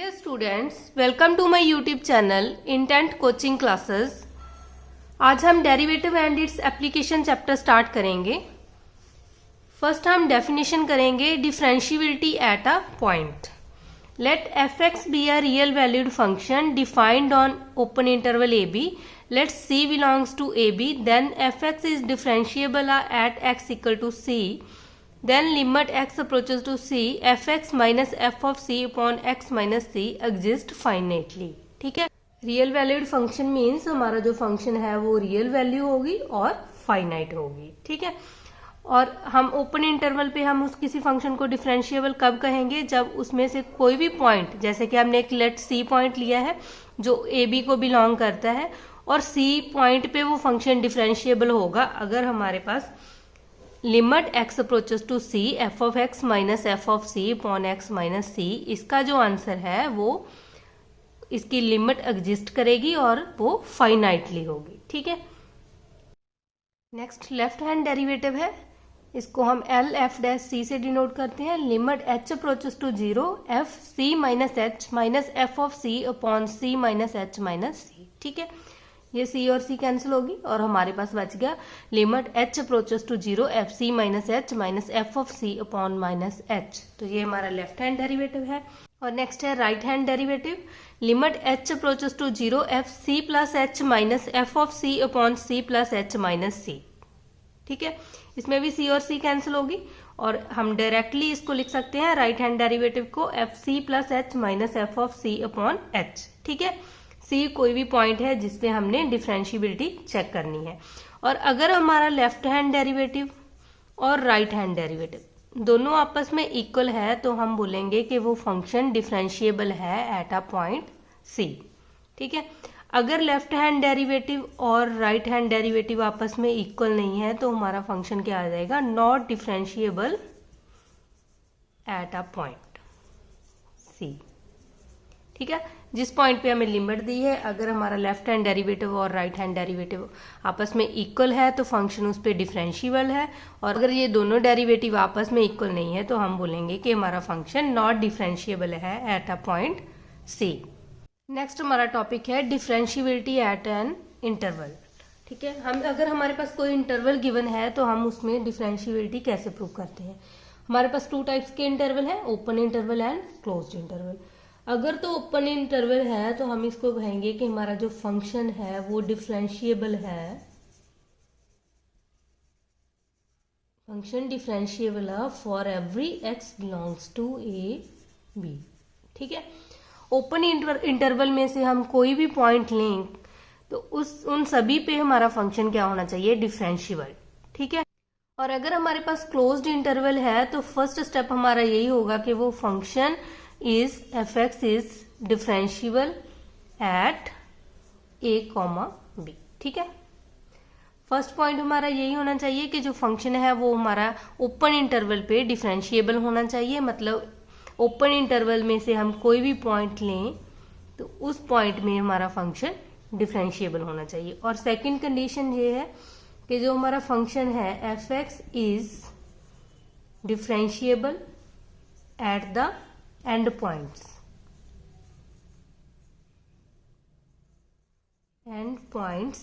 Dear students, welcome to my YouTube channel intent coaching classes. आज हम derivative and its application chapter start करेंगे। First हम definition करेंगे differentiability at a point. Let f x be a real valued function defined on open interval a b. Let c belongs to a b, then f x is differentiable at x equal to c. Then limit x approaches to c, fx minus f of c upon x minus c exist finitely। ठीक है, real valued function means हमारा जो function है वो real value होगी और finite होगी। ठीक है, और हम ओपन इंटरवल पे हम उस किसी फंक्शन को डिफरेंशिएबल कब कहेंगे, जब उसमें से कोई भी पॉइंट, जैसे कि हमने एक लेट सी पॉइंट लिया है जो ए बी को बिलोंग करता है और सी पॉइंट पे वो फंक्शन डिफरेंशिएबल होगा अगर हमारे पास limit x approaches to c f of x minus f of c upon x minus c। इसका जो आंसर है वो इसकी लिमिट एग्जिस्ट करेगी और वो फाइनाइटली होगी। ठीक है, नेक्स्ट लेफ्ट हैंड डेरिवेटिव है, इसको हम एल एफ डैश सी से डिनोट करते हैं। Limit h approaches to 0 f c minus h minus f of c upon c minus h minus c। ठीक है, ये c और c कैंसिल होगी और हमारे पास बच गया limit h approaches to 0 f c minus h minus f of c upon minus h. तो ये हमारा लेफ्ट हैंड डेरिवेटिव है। और नेक्स्ट है right hand derivative. Limit h approaches to 0 f c plus h minus f of c upon c plus h minus c। ठीक है, इसमें भी c और c कैंसिल होगी और हम डायरेक्टली इसको लिख सकते हैं राइट हैंड डेरिवेटिव को f c plus h minus f of c upon h. ठीक है, सी कोई भी पॉइंट है जिसपे हमने डिफरेंशिएबिलिटी चेक करनी है। और अगर हमारा लेफ्ट हैंड डेरिवेटिव और राइट हैंड डेरिवेटिव दोनों आपस में इक्वल है तो हम बोलेंगे कि वो फंक्शन डिफरेंशिएबल है एट अ पॉइंट सी। ठीक है, अगर लेफ्ट हैंड डेरिवेटिव और राइट हैंड डेरिवेटिव आपस में इक्वल नहीं है तो हमारा फंक्शन क्या आ जाएगा, not differentiable at a point c. ठीक है, जिस पॉइंट पे हमें लिमिट दी है, अगर हमारा लेफ्ट हैंड डेरिवेटिव और राइट हैंड डेरिवेटिव आपस में इक्वल है तो फंक्शन उस पर डिफरेंशिएबल है, और अगर ये दोनों डेरिवेटिव आपस में इक्वल नहीं है तो हम बोलेंगे कि हमारा फंक्शन नॉट डिफरेंशिएबल है at a point c. Next हमारा टॉपिक है डिफरेंशिएबिलिटी एट एन इंटरवल। ठीक है, हम अगर हमारे पास कोई इंटरवल गिवन है तो हम उसमें डिफरेंशिएबिलिटी कैसे प्रूव करते हैं। हमारे पास टू टाइप्स के इंटरवल है, open interval and closed interval. अगर तो ओपन इंटरवल है तो हम इसको कहेंगे कि हमारा जो फंक्शन है वो डिफरेंशिएबल है, फंक्शन डिफरेंशिएबल है for every x belongs to a b. ठीक है, ओपन इंटरवल में से हम कोई भी पॉइंट लें तो उन सभी पे हमारा फंक्शन क्या होना चाहिए, डिफरेंशिएबल। ठीक है, और अगर हमारे पास क्लोज्ड इंटरवल है तो फर्स्ट स्टेप हमारा यही होगा कि वो function is fx is differentiable at a, b। ठीक है, फर्स्ट पॉइंट हमारा यही होना चाहिए कि जो फंक्शन है वो हमारा ओपन इंटरवल पे डिफरेंशिएबल होना चाहिए। मतलब ओपन इंटरवल में से हम कोई भी पॉइंट लें तो उस पॉइंट में हमारा फंक्शन डिफरेंशिएबल होना चाहिए। और सेकंड कंडीशन ये है कि जो हमारा फंक्शन है fx is differentiable at the end points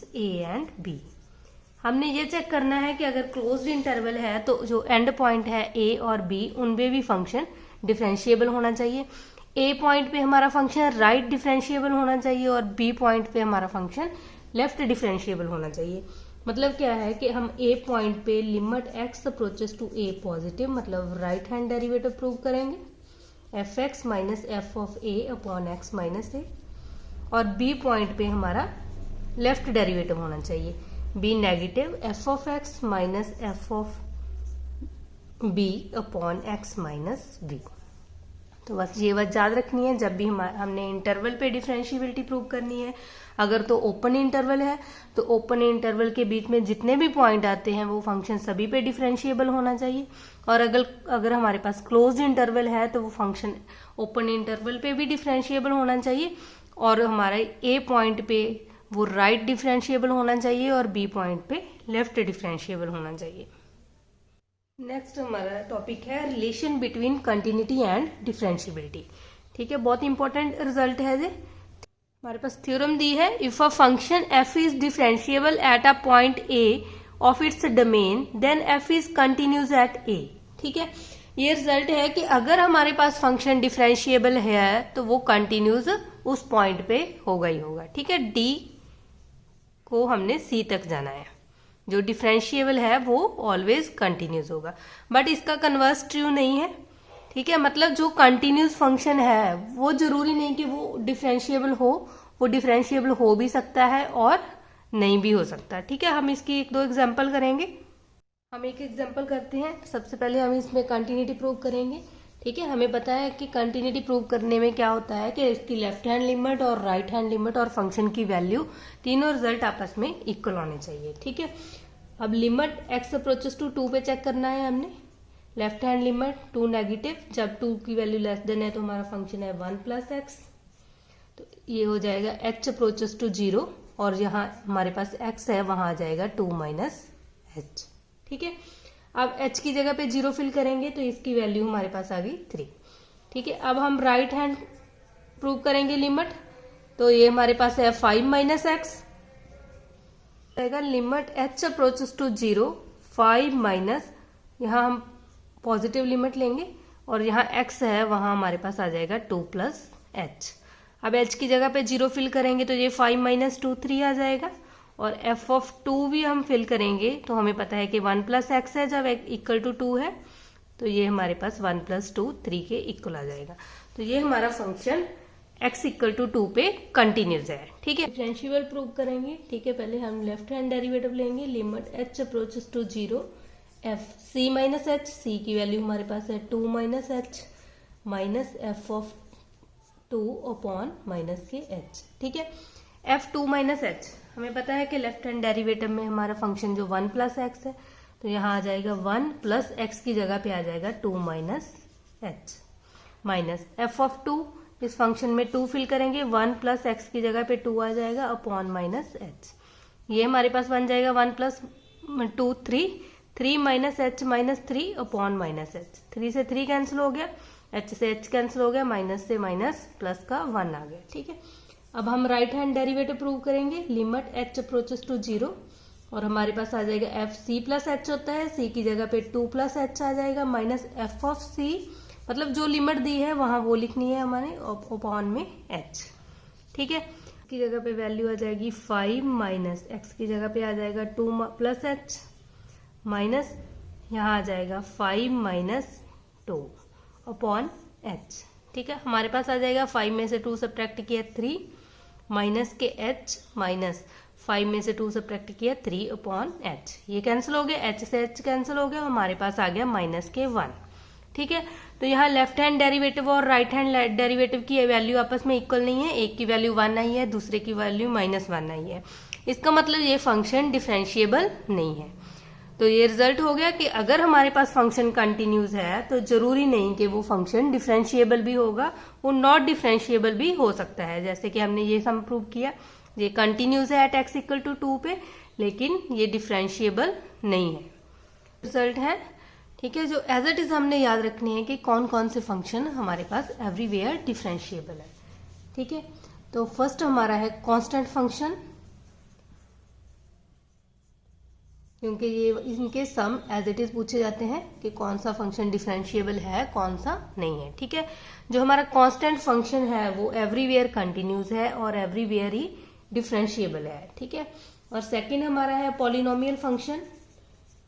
a and b. हमने ये चेक करना है कि अगर क्लोज्ड इंटरवल है तो जो एंड पॉइंट है ए और बी उनपे भी फंक्शन डिफरेंशिएबल होना चाहिए। ए पॉइंट पे हमारा फंक्शन राइट डिफरेंशिएबल होना चाहिए और बी पॉइंट पे हमारा फंक्शन लेफ्ट डिफरेंशिएबल होना चाहिए। मतलब क्या है कि हम ए पॉइंट पे limit x approaches to a positive, मतलब राइट हैंड डेरिवेटिव प्रूव करेंगे f x minus f of a upon x minus a, और बी पॉइंट पे हमारा लेफ्ट डेरिवेटिव होना चाहिए b negative f of x minus f of b upon x minus b. तो बस ये बात याद रखनी है जब भी हमने इंटरवल पे डिफरेंशिएबिलिटी प्रूव करनी है। अगर तो ओपन इंटरवल है तो ओपन इंटरवल के बीच में जितने भी पॉइंट आते हैं वो फंक्शन सभी पे डिफरेंशिएबल होना चाहिए। और अगर हमारे पास क्लोज्ड इंटरवल है तो वो फंक्शन ओपन इंटरवल पे भी डिफरेंशिएबल होना चाहिए और हमारा ए पॉइंट पे वो राइट डिफरेंशिएबल होना चाहिए और बी पॉइंट पे लेफ्ट डिफरेंशिएबल होना चाहिए। नेक्स्ट हमारा टॉपिक है relation between continuity and differentiability. ठीक है, बहुत इंपॉर्टेंट रिजल्ट है ये। हमारे पास थ्योरम दी है, if a function f is differentiable at a point a of its domain then f is continuous at a. ठीक है, ये रिजल्ट है कि अगर हमारे पास फंक्शन डिफरेंशिएबल है तो वो कंटिन्यूज उस पॉइंट पे होगा ही होगा। ठीक है, डी को हमने सी तक जाना है, जो डिफरेंशिएबल है वो ऑलवेज कंटिन्यूज होगा। बट इसका कन्वर्स ट्रू नहीं है। ठीक है, मतलब जो कंटिन्यूस फंक्शन है वो जरूरी नहीं कि वो डिफरेंशिएबल हो, वो डिफरेंशिएबल हो भी सकता है और नहीं भी हो सकता। ठीक है, हम इसकी एक दो एग्जांपल करेंगे। हम एक एग्जांपल करते हैं। सबसे पहले हम इसमें कंटिन्यूटी प्रूव करेंगे। ठीक है, हमें पता है कि कंटिन्यूटी प्रूव करने में क्या होता है कि इसकी लेफ्ट हैंड लिमिट और राइट हैंड लिमिट और फंक्शन की वैल्यू तीनों रिजल्ट आपस में इक्वल होने चाहिए। ठीक है, अब लिमिट x अप्रोचेस टू 2 पे चेक करना है हमने। लेफ्ट हैंड लिमिट 2 नेगेटिव, जब 2 की वैल्यू लेस देन है तो हमारा फंक्शन है 1 प्लस एक्स, तो ये हो जाएगा h अप्रोचेस टू 0 और यहाँ हमारे पास x है वहां आ जाएगा 2 माइनस एच। ठीक है, अब h की जगह पे 0 फिल करेंगे तो इसकी वैल्यू हमारे पास आ गई 3। ठीक है, अब हम राइट हैंड प्रूव करेंगे लिमिट, तो ये हमारे पास है 5 minus x, limit h approaches to 0 5 minus, यहाँ हम पॉजिटिव लिमिट लेंगे और यहाँ x है वहां हमारे पास आ जाएगा 2 प्लस एच। अब h की जगह पे 0 फिल करेंगे तो ये 5 माइनस 2 3 आ जाएगा और f ऑफ 2 भी हम फिल करेंगे तो हमें पता है कि 1 प्लस एक्स है, जब इक्वल टू 2 है तो ये हमारे पास 1 प्लस 2 3 के इक्वल आ जाएगा। तो ये हमारा फंक्शन x इक्वल टू 2 पे कंटिन्यूज है। ठीक है, डिफरेंशिएबल प्रूव करेंगे। ठीक है, पहले हम लेफ्ट हैंड डेरिवेटिव लेंगे, limit h approaches to 0 f c minus H, सी की वैल्यू हमारे पास है 2 minus h minus f of 2 upon minus के एच। ठीक है, एफ 2 माइनस एच, हमें पता है कि लेफ्ट हैंड डेरिवेटिव में हमारा फंक्शन जो 1 प्लस एक्स है तो यहाँ आ जाएगा 1 प्लस एक्स की जगह पे आ जाएगा 2 minus h minus f of 2, इस फंक्शन में 2 फिल करेंगे, 1 प्लस एक्स की जगह पे 2 आ जाएगा अपॉन माइनस एच, ये हमारे पास बन जाएगा 1 plus 2 3 minus h minus 3 upon minus H, 3 से 3 कैंसिल हो गया, एच से एच कैंसिल हो गया, माइनस से माइनस प्लस का 1 आ गया। ठीक है, अब हम राइट हैंड डेरिवेटिव प्रूव करेंगे, लिमिट h अप्रोचेस टू 0 और हमारे पास आ जाएगा एफ सी प्लस एच होता है, सी की जगह पे 2 प्लस एच आ जाएगा माइनस एफ ऑफ सी, मतलब जो लिमिट दी है वहां वो लिखनी है हमारे, अपॉन में h। ठीक है, की जगह पे वैल्यू आ जाएगी 5 माइनस एक्स की जगह पे आ जाएगा 2 प्लस एच माइनस यहाँ आ जाएगा 5 माइनस 2 अपॉन एच। ठीक है, हमारे पास आ जाएगा 5 में से 2 सब्ट्रैक्ट किया 3 माइनस के h माइनस 5 में से 2 सब्ट्रैक्ट किया 3 अपॉन एच, ये कैंसिल हो गया, h से h कैंसिल हो गया, हमारे पास आ गया माइनस के 1। ठीक है, तो यहाँ लेफ्ट हैंड डेरिवेटिव और राइट हैंड डेरिवेटिव की वैल्यू आपस में इक्वल नहीं है, एक की वैल्यू 1 आई है, दूसरे की वैल्यू माइनस 1 आई है, इसका मतलब ये फंक्शन डिफरेंशिएबल नहीं है। तो ये रिजल्ट हो गया कि अगर हमारे पास फंक्शन कंटिन्यूज है तो जरूरी नहीं कि वो फंक्शन डिफरेंशिएबल भी होगा, वो नॉट डिफरेंशिएबल भी हो सकता है। जैसे कि हमने ये सम प्रूव किया, ये कंटिन्यूज है एट एक्स इक्वल टू 2 पे, लेकिन ये डिफरेंशिएबल नहीं है, रिजल्ट है। ठीक है, जो एज इट इज हमने याद रखने हैं कि कौन कौन से फंक्शन हमारे पास एवरीवेयर डिफरेंशिएबल है। ठीक है, तो फर्स्ट हमारा है कांस्टेंट फंक्शन, क्योंकि ये इनके सम एज इट इज पूछे जाते हैं कि कौन सा फंक्शन डिफरेंशिएबल है कौन सा नहीं है। ठीक है, जो हमारा कांस्टेंट फंक्शन है वो एवरीवेयर कंटिन्यूज है और एवरीवेयर ही डिफरेंशिएबल है। ठीक है, और सेकंड हमारा है पॉलिनोमियल फंक्शन,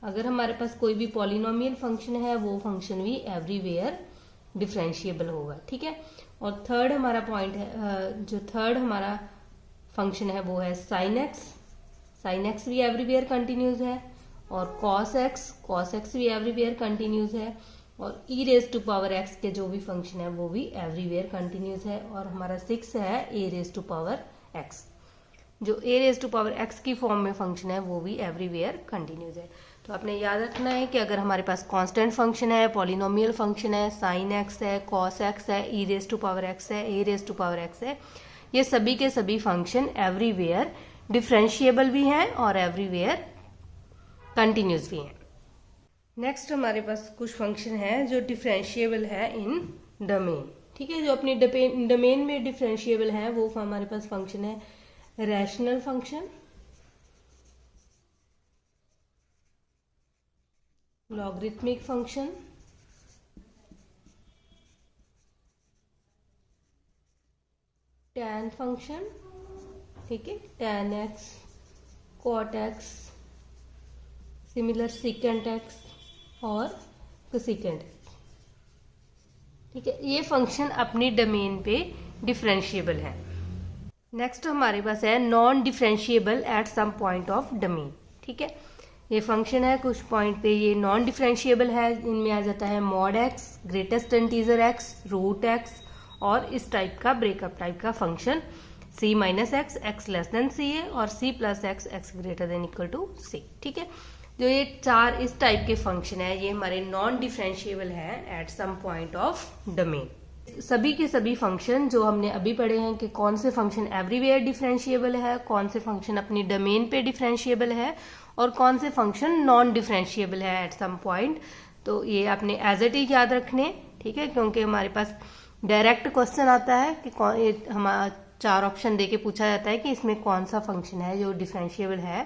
अगर हमारे पास कोई भी पॉलिनोमियल फंक्शन है वो फंक्शन भी एवरीवेयर डिफरेंशिएबल होगा। ठीक है, और थर्ड हमारा पॉइंट है, जो थर्ड हमारा फंक्शन है वो है साइन एक्स, साइन एक्स भी एवरीवेयर कंटिन्यूज है, और कॉस एक्स भी एवरीवेयर कंटिन्यूज है, और ई रेज टू पावर एक्स के जो भी फंक्शन है वो भी एवरीवेयर कंटिन्यूज है, और हमारा 6 है a raise to power x, जो ए रेज टू पावर एक्स की फॉर्म में फंक्शन है वो भी एवरीवेयर कंटिन्यूज है। तो आपने याद रखना है कि अगर हमारे पास कांस्टेंट फंक्शन है, पॉलिनोमियल फंक्शन है, साइन एक्स है, कॉस एक्स है, ई रेज टू पावर एक्स है, a raise to power x है, ये सभी के सभी फंक्शन एवरीवेयर डिफरेंशिएबल भी हैं और एवरीवेयर कंटिन्यूस भी हैं। नेक्स्ट हमारे पास कुछ फंक्शन है जो डिफरेंशिएबल है इन डोमेन। ठीक है। जो अपनी डोमेन में डिफरेंशिएबल है वो हमारे पास फंक्शन है rational function, logarithmic function, tan function, ठीक है, tan x, cot x, similar secant x और cosecant x, ठीक है। ये फंक्शन अपनी डोमेन पे डिफरेंशिएबल है। नेक्स्ट हमारे पास है non differentiable at some point of domain, ठीक है। ये फंक्शन है कुछ पॉइंट पे ये नॉन डिफरेंशिएबल है, इनमें आ जाता है mod x, greatest integer x, root x और इस टाइप का ब्रेकअप टाइप का function c minus x, x less than c है, और c plus x, x greater than equal to c, ठीक है। जो ये चार इस टाइप के फंक्शन है ये हमारे नॉन डिफरेंशिएबल है at some point of domain. सभी के सभी फंक्शन जो हमने अभी पढ़े हैं कि कौन से फंक्शन एवरीवेयर डिफरेंशिएबल है, कौन से फंक्शन अपनी डोमेन पे डिफरेंशिएबल है और कौन से फंक्शन नॉन डिफरेंशिएबल है एट सम पॉइंट, तो ये आपने एज इट इज याद रखने, ठीक है। क्योंकि हमारे पास डायरेक्ट क्वेश्चन आता है कि कौन, हमारा 4 ऑप्शन देके पूछा जाता है कि इसमें कौन सा फंक्शन है जो डिफरेंशिएबल है,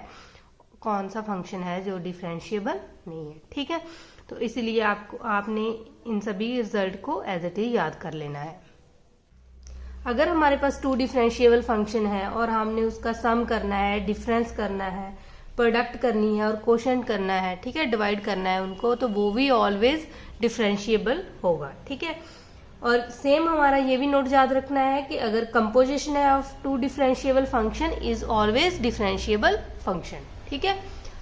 कौन सा फंक्शन है जो डिफरेंशिएबल नहीं है, ठीक है। तो इसीलिए आपने इन सभी रिजल्ट को एज इट इज याद कर लेना है। अगर हमारे पास 2 डिफरेंशिएबल फंक्शन है और हमने उसका सम करना है, डिफरेंस करना है, प्रोडक्ट करनी है और कोशेंट करना है, ठीक है, डिवाइड करना है उनको, तो वो भी ऑलवेज डिफरेंशिएबल होगा, ठीक है। और सेम हमारा ये भी नोट याद रखना है कि अगर कंपोजिशन है of 2 differentiable function is always differentiable function, ठीक है।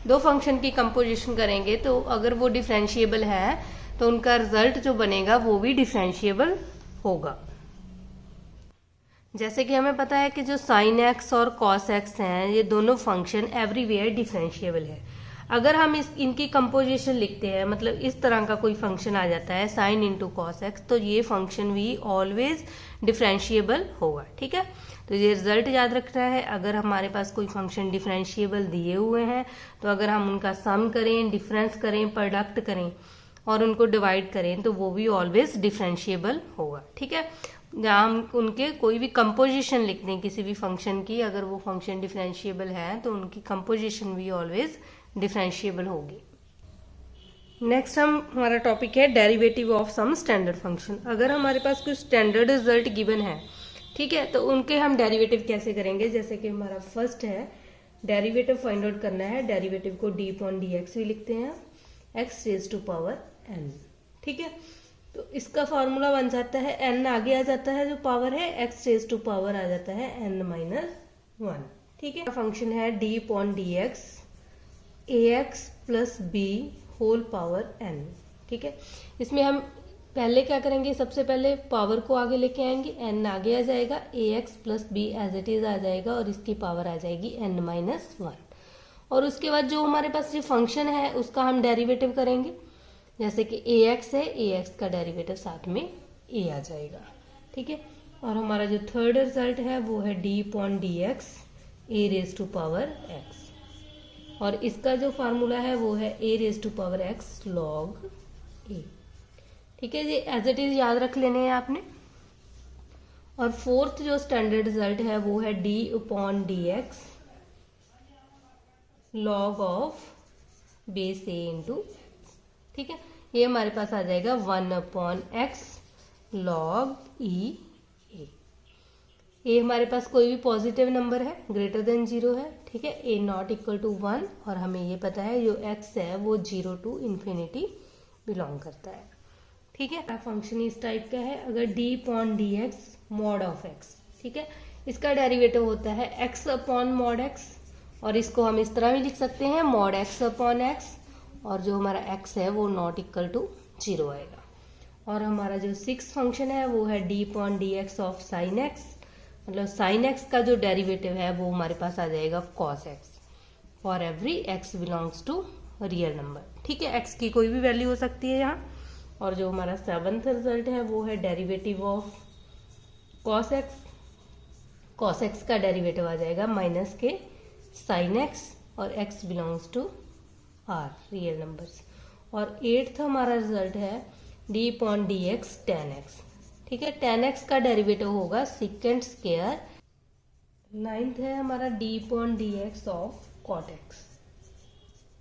2 फंक्शन की कंपोजिशन करेंगे तो अगर वो डिफरेंशिएबल है तो उनका रिजल्ट जो बनेगा वो भी डिफरेंशिएबल होगा। जैसे कि हमें पता है कि जो साइन एक्स और कॉस एक्स हैं ये दोनों फंक्शन एवरीवेयर डिफरेंशिएबल है। अगर हम इनकी कंपोजिशन लिखते हैं, मतलब इस तरह का कोई फंक्शन आ जाता है साइन इंटू कॉस एक्स, तो ये फंक्शन भी ऑलवेज डिफरेंशिएबल होगा, ठीक है। तो ये रिजल्ट याद रखना है। अगर हमारे पास कोई फंक्शन डिफरेंशिएबल दिए हुए हैं तो अगर हम उनका सम करें, डिफरेंस करें, प्रोडक्ट करें और उनको डिवाइड करें तो वो भी ऑलवेज डिफरेंशिएबल होगा, ठीक है। जहाँ हम उनके कोई भी कंपोजिशन लिख दें किसी भी फंक्शन की, अगर वो फंक्शन डिफरेंशिएबल है तो उनकी कंपोजिशन भी ऑलवेज डिफरेंशिएबल होगी। नेक्स्ट हमारा टॉपिक है derivative of some standard function. अगर हमारे पास कुछ स्टैंडर्ड रिजल्ट गिवन है, ठीक है, तो उनके हम डेरिवेटिव कैसे करेंगे। जैसे कि हमारा फर्स्ट है डेरिवेटिव फाइंड आउट करना है, डेरिवेटिव को डी अपॉन डी एक्स भी लिखते हैं, x raise to power n, ठीक है। तो इसका फॉर्मूला बन जाता है एन आगे आ जाता है जो पावर है, एक्स रेज टू पावर आ जाता है एन माइनस 1, ठीक है। फंक्शन है d upon d x a x plus b whole power n, ठीक है। इसमें हम पहले क्या करेंगे, सबसे पहले पावर को आगे लेके आएंगे, एन आगे आ जाएगा, a x plus b as it is आ जाएगा और इसकी पावर आ जाएगी एन माइनस 1। और उसके बाद जो हमारे पास ये फंक्शन है उसका हम डेरिवेटिव करेंगे। जैसे कि ए एक्स है, ए एक्स का डेरिवेटिव साथ में ए आ जाएगा, ठीक है। और हमारा जो थर्ड रिजल्ट है वो है d upon d x a raise to power x, और इसका जो फार्मूला है वो है a raise to power x log a, ठीक है जी। एज इट इज याद रख लेने हैं आपने। और फोर्थ जो स्टैंडर्ड रिजल्ट है वो है d upon d x log of base A into, ठीक है। ये हमारे पास आ जाएगा 1 अपॉन एक्स लॉग ई ए। ए हमारे पास कोई भी पॉजिटिव नंबर है, ग्रेटर देन 0 है, ठीक है। ए नॉट इक्वल टू 1 और हमें ये पता है जो एक्स है वो 0 टू इन्फिनिटी बिलोंग करता है, ठीक है। फंक्शन इस टाइप का है। अगर D upon d x mod of x, ठीक है, इसका डेरिवेटिव होता है एक्स अपॉन मॉड एक्स, और इसको हम इस तरह भी लिख सकते हैं मॉड एक्स अपॉन एक्स, और जो हमारा x है वो नॉट इक्वल टू 0 आएगा। और हमारा जो 6 फंक्शन है वो है d upon d x of sine x, मतलब साइन एक्स का जो डेरिवेटिव है वो हमारे पास आ जाएगा cos x for every x belongs to real number, ठीक है। x की कोई भी वैल्यू हो सकती है यहाँ। और जो हमारा 7th रिजल्ट है वो है derivative of cos x, cos x का डेरिवेटिव आ जाएगा माइनस के साइन एक्स और x belongs to R real numbers. और 8th हमारा रिजल्ट है d upon d x tan x, ठीक है। 10x का डेरिवेटिव होगा सेकेंड स्क्वायर। 9th है हमारा d/dx ऑफ cot x।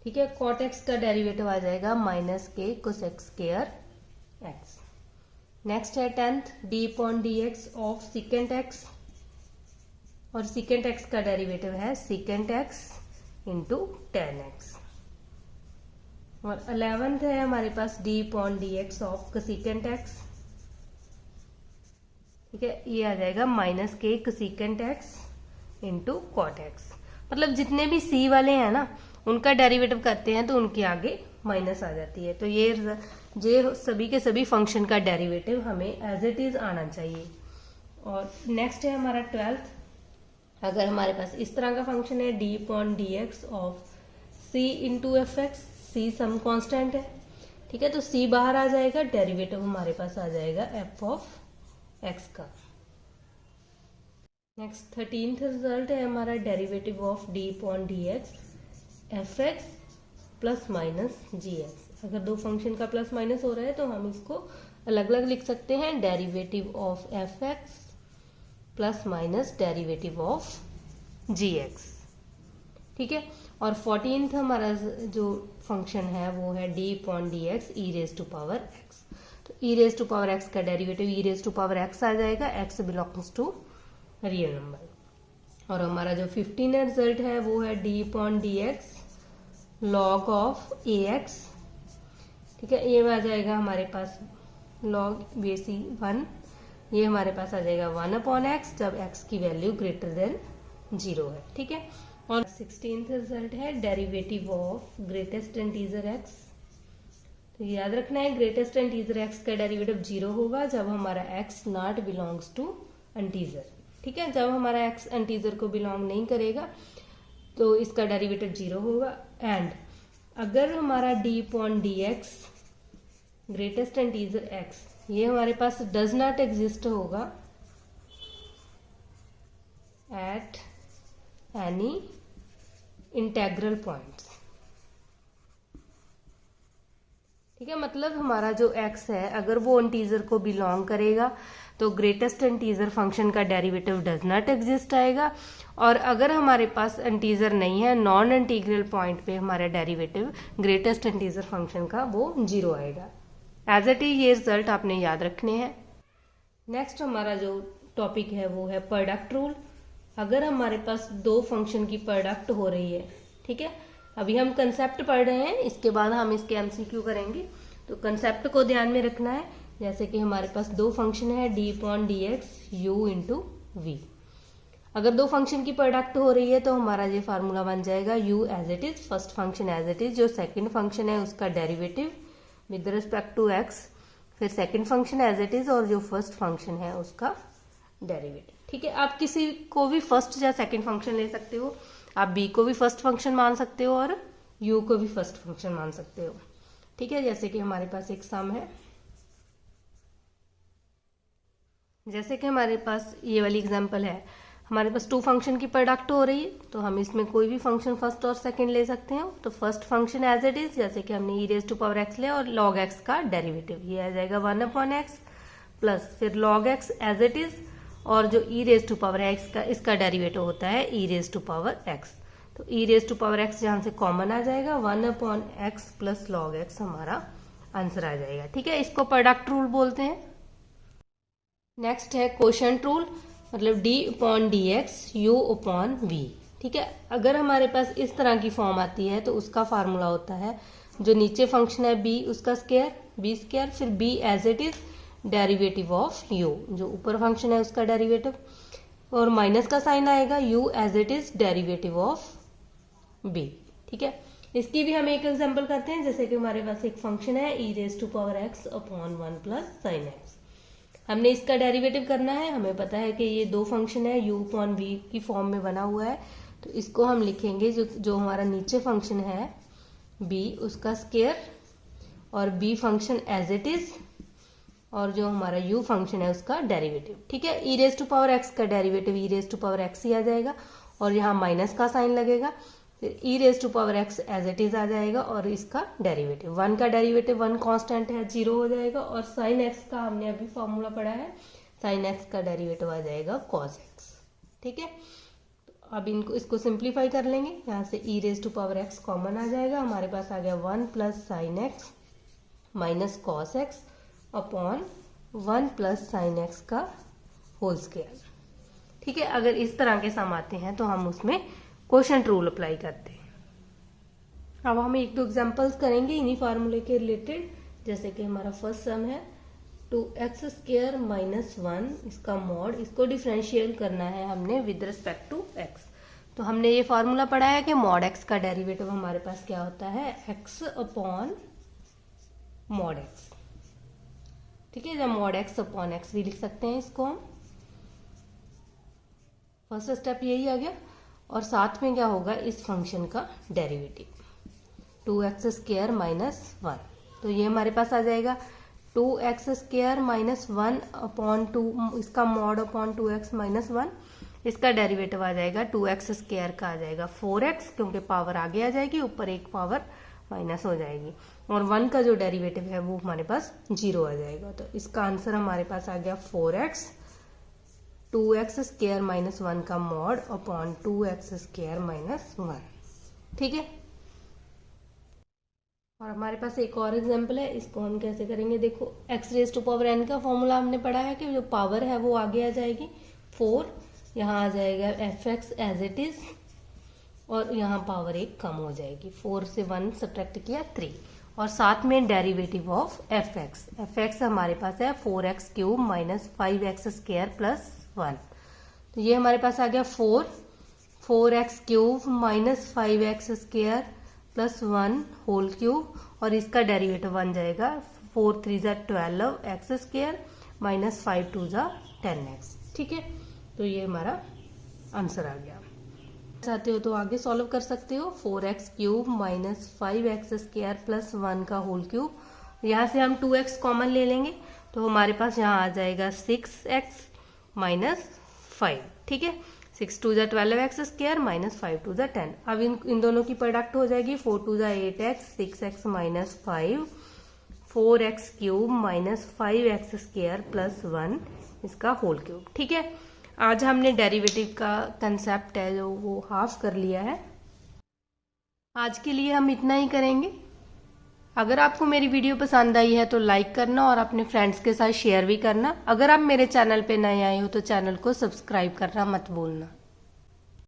ठीक है, cot x का डेरिवेटिव आ जाएगा -k cosec square x। Next है 10th d/dx of second x, और सेकेंड x का डेरिवेटिव है सेकेंड x इंटू 10x। और 11th है हमारे पास d/dx ऑफ सेकेंड x। ठीक है, ये आ जाएगा -k cosecant x into cot x. मतलब जितने भी c वाले हैं ना, उनका डेरिवेटिव करते हैं तो उनके आगे माइनस आ जाती है। तो ये सभी के सभी फंक्शन का डेरिवेटिव हमें एज इट इज आना चाहिए। और नेक्स्ट है हमारा 12th। अगर हमारे पास इस तरह का फंक्शन है d/dx of c into f x, c some constant है। ठीक है, तो c बाहर आ जाएगा, डेरिवेटिव हमारे पास आ जाएगा f ऑफ x का। नेक्स्ट 13th रिजल्ट है हमारा derivative of d/dx f x plus minus g x. अगर दो फंक्शन का प्लस माइनस हो रहा है तो हम इसको अलग अलग लिख सकते हैं, derivative of f x plus minus derivative of g x. ठीक है, और 14th हमारा जो फंक्शन है वो है d/dx e raise to power x। तो e raise to power x का derivative e raise to power x आ जाएगा, x belongs to real number. और हमारा जो 15 रिजल्ट है वो है d/dx लॉग ऑफ ax। ठीक है, ये आ जाएगा हमारे पास लॉग बेसी 1, ये हमारे पास आ जाएगा 1/x जब x की वैल्यू ग्रेटर देन 0 है। ठीक है, और 16th रिजल्ट है derivative of greatest integer x। तो याद रखना है, ग्रेटेस्ट इंटीजर x का डेरिवेटिव 0 होगा जब हमारा x not belongs to integer. ठीक है, जब हमारा x इंटीजर को बिलोंग नहीं करेगा तो इसका डेरिवेटिव 0 होगा। एंड अगर हमारा d/dx ग्रेटेस्ट इंटीजर x ये हमारे पास डज नॉट एग्जिस्ट होगा एट एनी इंटेग्रल पॉइंट्स। ठीक है, मतलब हमारा जो x है अगर वो इंटीजर को बिलोंग करेगा तो ग्रेटेस्ट इंटीजर फंक्शन का डेरिवेटिव डज नॉट एग्जिस्ट आएगा। और अगर हमारे पास इंटीजर नहीं है, नॉन इंटीग्रल पॉइंट पे हमारा डेरिवेटिव ग्रेटेस्ट इंटीजर फंक्शन का वो 0 आएगा। एज इट इज ये रिजल्ट आपने याद रखने हैं। नेक्स्ट हमारा जो टॉपिक है वो है प्रोडक्ट रूल। अगर हमारे पास दो फंक्शन की प्रोडक्ट हो रही है, ठीक है, अभी हम कंसेप्ट पढ़ रहे हैं, इसके बाद हम इसके एमसीक्यू करेंगे। तो कंसेप्ट को ध्यान में रखना है। जैसे कि हमारे पास दो फंक्शन है d/dx u इंटू वी। अगर दो फंक्शन की प्रोडक्ट हो रही है तो हमारा ये फार्मूला बन जाएगा u as it is, first function as it is, जो सेकंड फंक्शन है उसका derivative with respect to x, फिर second function as it is और जो फर्स्ट फंक्शन है उसका डेरिवेटिव। ठीक है, आप किसी को भी फर्स्ट या सेकंड फंक्शन ले सकते हो, आप b को भी फर्स्ट फंक्शन मान सकते हो और u को भी फर्स्ट फंक्शन मान सकते हो। ठीक है, जैसे कि हमारे पास एक सम है, जैसे कि हमारे पास ये वाली एग्जांपल है, हमारे पास टू फंक्शन की प्रोडक्ट हो रही है तो हम इसमें कोई भी फंक्शन फर्स्ट और सेकंड ले सकते हैं। तो first function as it is, जैसे कि हमने e raise to power x लिया और log x का डेरिवेटिव ये आ जाएगा 1/x प्लस फिर log x as it is, और जो e raise to power x का इसका डेरिवेटिव होता है e raise to power x। तो e raise to power x जहां से कॉमन आ जाएगा 1/x प्लस log x हमारा आंसर आ जाएगा। ठीक है, इसको प्रोडक्ट रूल बोलते हैं। नेक्स्ट है कोशेंट रूल, मतलब d/dx u/v। ठीक है, अगर हमारे पास इस तरह की फॉर्म आती है तो उसका फार्मूला होता है जो नीचे फंक्शन है b उसका स्क्वायर, b स्क्वायर, फिर b as it is derivative of u, जो ऊपर फंक्शन है उसका डेरिवेटिव, और माइनस का साइन आएगा u as it is derivative of b। ठीक है, इसकी भी हम एक एग्जांपल करते हैं। जैसे कि हमारे पास एक फंक्शन है e raise to power x upon 1 plus sine x। हमने इसका डेरिवेटिव करना है, हमें पता है कि ये दो फंक्शन है u/v की फॉर्म में बना हुआ है, तो इसको हम लिखेंगे जो हमारा नीचे फंक्शन है b उसका स्क्वायर और b function as it is और जो हमारा u फंक्शन है उसका डेरिवेटिव। ठीक है, e raise to power x का derivative e raise to power x ही आ जाएगा और यहाँ माइनस का साइन लगेगा। फिर e raise to power x as it is आ जाएगा और इसका डेरिवेटिव 1 का डेरिवेटिव 1 कांस्टेंट है 0 हो जाएगा और साइन एक्स का हमने अभी फॉर्मूला पढ़ा है, साइन एक्स का डेरिवेटिव आ जाएगा कॉस एक्स। ठीक है, अब इसको सिंप्लीफाई कर लेंगे। यहाँ से e raise to power x common आ जाएगा, हमारे पास आ गया 1 plus sine x minus cos x upon 1 plus sine x का होल स्क्वायर। ठीक है, अगर इस तरह के सम आते हैं तो हम उसमें क्वोशंट रूल अप्लाई करते हैं। अब हम एक दो एग्जांपल्स करेंगे इन्हीं फार्मूले के रिलेटेड। जैसे कि हमारा फर्स्ट सम है 2x² माइनस 1, इसका मॉड, इसको डिफरेंशियल करना है हमने विद रिस्पेक्ट टू x। तो हमने ये फार्मूला पढ़ा है कि मॉड x का डेरिवेटिव हमारे पास क्या होता है, x अपॉन मॉड x। ठीक है, जब मॉड x अपॉन x भी लिख सकते हैं इसको हम। फर्स्ट स्टेप यही आ गया। और साथ में क्या होगा, इस फंक्शन का डेरिवेटिव 2x² माइनस 1, तो ये हमारे पास आ जाएगा 2x² माइनस 1 अपॉन 2, इसका मॉड अपॉन 2x माइनस 1, इसका डेरिवेटिव आ जाएगा 2x² का आ जाएगा 4x, क्योंकि पावर आगे आ जाएगी, ऊपर एक पावर माइनस हो जाएगी, और 1 का जो डेरिवेटिव है वो हमारे पास 0 आ जाएगा। तो इसका आंसर हमारे पास आ गया 4x, 2x² माइनस 1 का मॉड अपॉन 2x² माइनस 1। ठीक है, और हमारे पास एक और एग्जांपल है, इसको हम कैसे करेंगे, देखो x raise to power n का फॉर्मूला हमने पढ़ा है कि जो पावर है वो आगे आ जाएगी 4, यहाँ आ जाएगा fx एज इट इज, और यहाँ पावर एक कम हो जाएगी, 4 से 1 सब्ट्रैक्ट किया 3, और साथ में डेरिवेटिव ऑफ fx हमारे पास है 4x³ माइनस 5x² प्लस 1। तो ये हमारे पास आ गया 4x³ minus 5x² plus 1 whole cube, और इसका डेरिवेटिव बन जाएगा 4 3 जा 12x² माइनस 5 2 जा 10x। ठीक है, तो ये हमारा आंसर आ गया। चाहते हो तो आगे सॉल्व कर सकते हो, 4x³ माइनस 5x² प्लस 1 का होल क्यूब, यहाँ से हम 2x कॉमन ले लेंगे, तो हमारे पास यहाँ आ जाएगा 6x माइनस 5। ठीक है, 6 2 जा 12x² माइनस 5 2 जा 10। अब इन दोनों की प्रोडक्ट हो जाएगी 4 2 जा 8x, 6x minus 5, 4x³ minus 5x² plus 1, इसका होल क्यूब। ठीक है, आज हमने डेरिवेटिव का कंसेप्ट है जो वो हाफ कर लिया है। आज के लिए हम इतना ही करेंगे। अगर आपको मेरी वीडियो पसंद आई है तो लाइक करना और अपने फ्रेंड्स के साथ शेयर भी करना। अगर आप मेरे चैनल पे नए आए हो तो चैनल को सब्सक्राइब करना मत भूलना।